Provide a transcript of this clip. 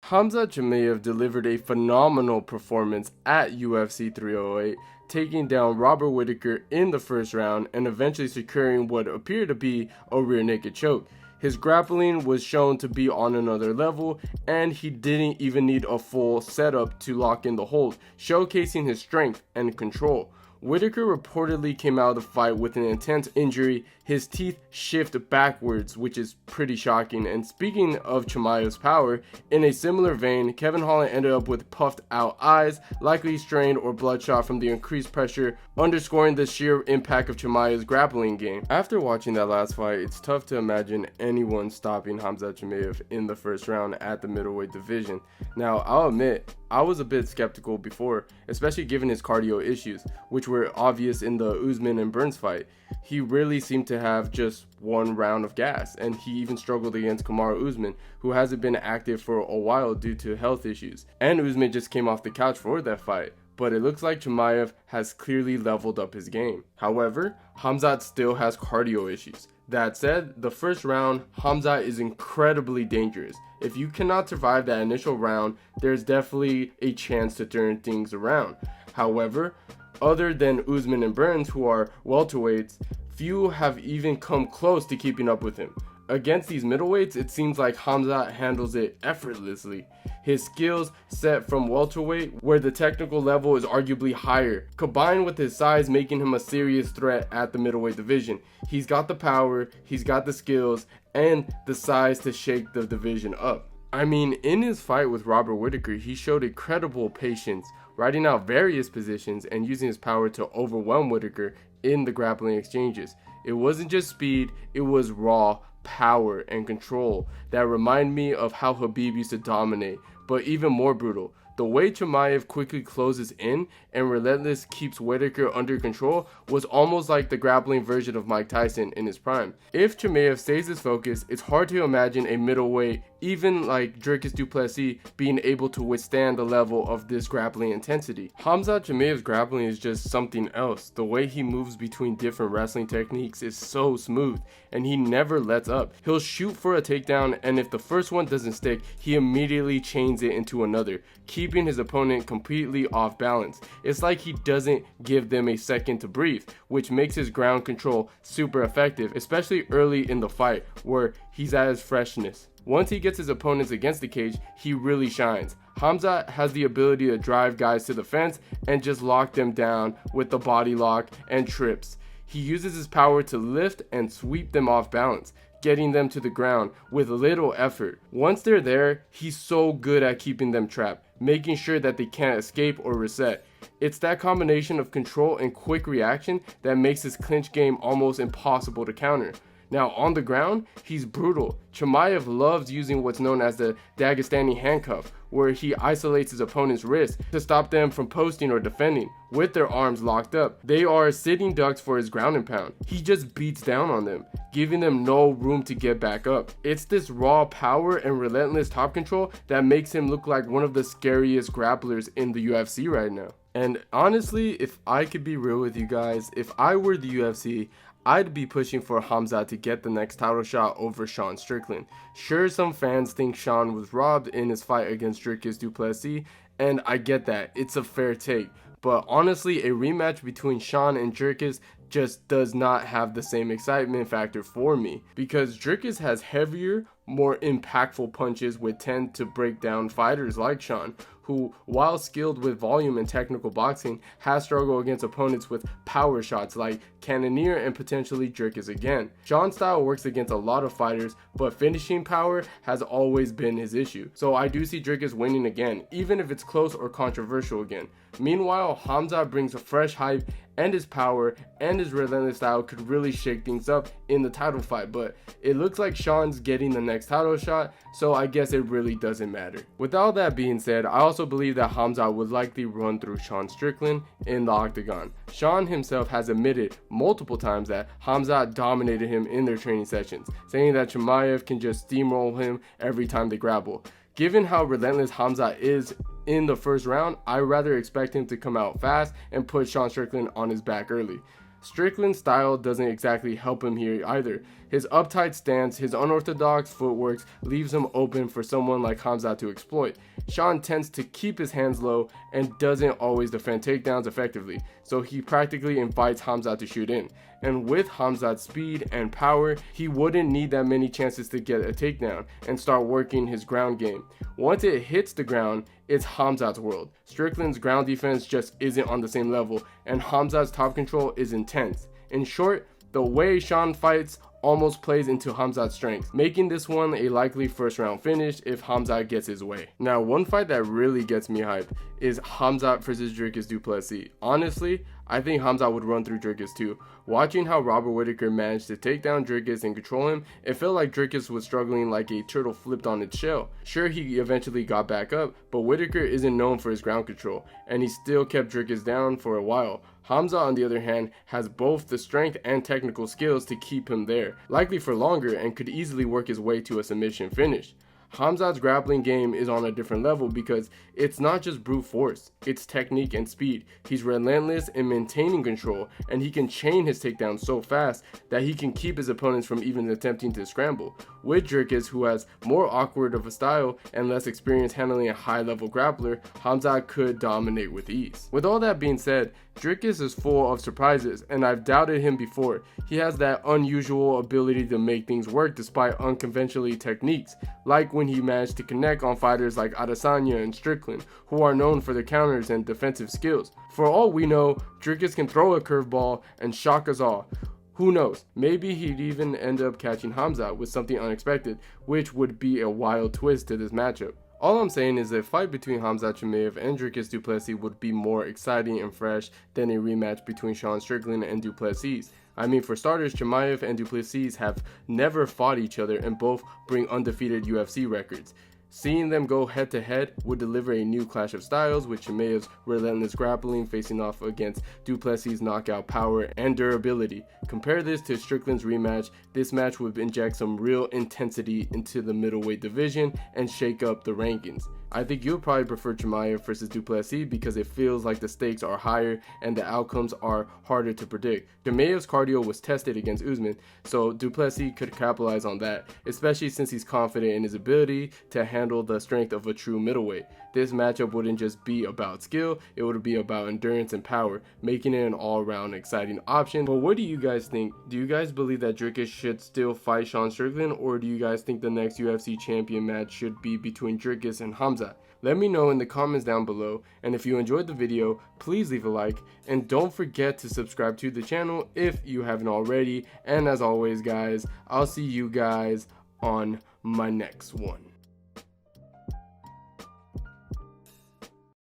Khamzat Chimaev delivered a phenomenal performance at UFC 308, taking down Robert Whittaker in the first round and eventually securing what appeared to be a rear naked choke. His grappling was shown to be on another level, and he didn't even need a full setup to lock in the hold, showcasing his strength and control. Whittaker reportedly came out of the fight with an intense injury. His teeth shift backwards, which is pretty shocking. And speaking of Chimaev's power, in a similar vein, Kevin Holland ended up with puffed out eyes, likely strained or bloodshot from the increased pressure, underscoring the sheer impact of Chimaev's grappling game. After watching that last fight, it's tough to imagine anyone stopping Khamzat Chimaev in the first round at the middleweight division. Now, I'll admit, I was a bit skeptical before, especially given his cardio issues, which were obvious in the Usman and Burns fight. He really seemed to have just one round of gas, and he even struggled against Kamaru Usman, who hasn't been active for a while due to health issues. And Usman just came off the couch for that fight. But it looks like Chimaev has clearly leveled up his game. However, Khamzat still has cardio issues. That said, the first round, Khamzat is incredibly dangerous. If you cannot survive that initial round, there's definitely a chance to turn things around. However, other than Usman and Burns, who are welterweights, few have even come close to keeping up with him. Against these middleweights, it seems like Khamzat handles it effortlessly. His skills set from welterweight, where the technical level is arguably higher, combined with his size making him a serious threat at the middleweight division. He's got the power, he's got the skills, and the size to shake the division up. I mean, in his fight with Robert Whittaker, he showed incredible patience, riding out various positions and using his power to overwhelm Whittaker in the grappling exchanges. It wasn't just speed, it was raw power and control that remind me of how Khabib used to dominate, but even more brutal. The way Chimaev quickly closes in and relentless keeps Whittaker under control was almost like the grappling version of Mike Tyson in his prime. If Chimaev stays his focus, it's hard to imagine a middleweight, even like Dricus du Plessis, being able to withstand the level of this grappling intensity. Khamzat Chimaev's grappling is just something else. The way he moves between different wrestling techniques is so smooth, and he never lets up. He'll shoot for a takedown, and if the first one doesn't stick, he immediately chains it into another, keeping his opponent completely off balance. It's like he doesn't give them a second to breathe, which makes his ground control super effective, especially early in the fight where he's at his freshness. Once he gets his opponents against the cage, he really shines. Khamzat has the ability to drive guys to the fence and just lock them down with the body lock and trips. He uses his power to lift and sweep them off balance, getting them to the ground with little effort. Once they're there, he's so good at keeping them trapped, making sure that they can't escape or reset. It's that combination of control and quick reaction that makes his clinch game almost impossible to counter. Now, on the ground, he's brutal. Chimaev loves using what's known as the Dagestani handcuff, where he isolates his opponent's wrist to stop them from posting or defending. With their arms locked up, they are sitting ducks for his ground and pound. He just beats down on them, giving them no room to get back up. It's this raw power and relentless top control that makes him look like one of the scariest grapplers in the UFC right now. And honestly, if I could be real with you guys, if I were the UFC, I'd be pushing for Khamzat to get the next title shot over Sean Strickland. Sure, some fans think Sean was robbed in his fight against Dricus du Plessis, and I get that, it's a fair take. But honestly, a rematch between Sean and Dricus just does not have the same excitement factor for me, because Dricus has heavier, more impactful punches which tend to break down fighters like Sean, who, while skilled with volume and technical boxing, has struggled against opponents with power shots like Cannonier and potentially Dricus again. Sean's style works against a lot of fighters, but finishing power has always been his issue. So I do see Dricus winning again, even if it's close or controversial again. Meanwhile, Khamzat brings a fresh hype, and his power and his relentless style could really shake things up in the title fight, but it looks like Sean's getting the next title shot, so I guess it really doesn't matter. With all that being said, I also believe that Khamzat would likely run through Sean Strickland in the octagon. Sean himself has admitted multiple times that Khamzat dominated him in their training sessions, saying that Chimaev can just steamroll him every time they grapple. Given how relentless Khamzat is in the first round, I rather expect him to come out fast and put Sean Strickland on his back early. Strickland's style doesn't exactly help him here either. His uptight stance, his unorthodox footwork leaves him open for someone like Khamzat to exploit. Sean tends to keep his hands low and doesn't always defend takedowns effectively, so he practically invites Khamzat to shoot in. And with Khamzat's speed and power, he wouldn't need that many chances to get a takedown and start working his ground game. Once it hits the ground, it's Khamzat's world. Strickland's ground defense just isn't on the same level, and Khamzat's top control is intense. In short, the way Sean fights almost plays into Khamzat's strengths, making this one a likely first round finish if Khamzat gets his way. Now, one fight that really gets me hyped is Khamzat versus Dricus du Plessis. Honestly, I think Khamzat would run through Dricus too. Watching how Robert Whittaker managed to take down Dricus and control him, it felt like Dricus was struggling like a turtle flipped on its shell. Sure, he eventually got back up, but Whittaker isn't known for his ground control, and he still kept Dricus down for a while. Khamzat, on the other hand, has both the strength and technical skills to keep him there, likely for longer, and could easily work his way to a submission finish. Khamzat's grappling game is on a different level because it's not just brute force, it's technique and speed. He's relentless in maintaining control, and he can chain his takedowns so fast that he can keep his opponents from even attempting to scramble. With Dricus, who has more awkward of a style and less experience handling a high-level grappler, Khamzat could dominate with ease. With all that being said, Dricus is full of surprises, and I've doubted him before. He has that unusual ability to make things work despite unconventional techniques, like when he managed to connect on fighters like Adesanya and Strickland, who are known for their counters and defensive skills. For all we know, Dricus can throw a curveball and shock us all. Who knows, maybe he'd even end up catching Khamzat with something unexpected, which would be a wild twist to this matchup. All I'm saying is that a fight between Khamzat Chimaev and Dricus du Plessis would be more exciting and fresh than a rematch between Sean Strickland and du Plessis. I mean, for starters, Chimaev and du Plessis have never fought each other and both bring undefeated UFC records. Seeing them go head to head would deliver a new clash of styles, with Chimaev's relentless grappling facing off against du Plessis' knockout power and durability. Compare this to Strickland's rematch. This match would inject some real intensity into the middleweight division and shake up the rankings. I think you'll probably prefer Chimaev versus du Plessis because it feels like the stakes are higher and the outcomes are harder to predict. Chimaev's cardio was tested against Usman, so du Plessis could capitalize on that, especially since he's confident in his ability to handle the strength of a true middleweight. This matchup wouldn't just be about skill, it would be about endurance and power, making it an all-around exciting option. But what do you guys think? Do you guys believe that Dricus should still fight Sean Strickland, or do you guys think the next UFC champion match should be between Dricus and Khamzat? Let me know in the comments down below, and if you enjoyed the video, please leave a like, and don't forget to subscribe to the channel if you haven't already. And as always guys, I'll see you guys on my next one.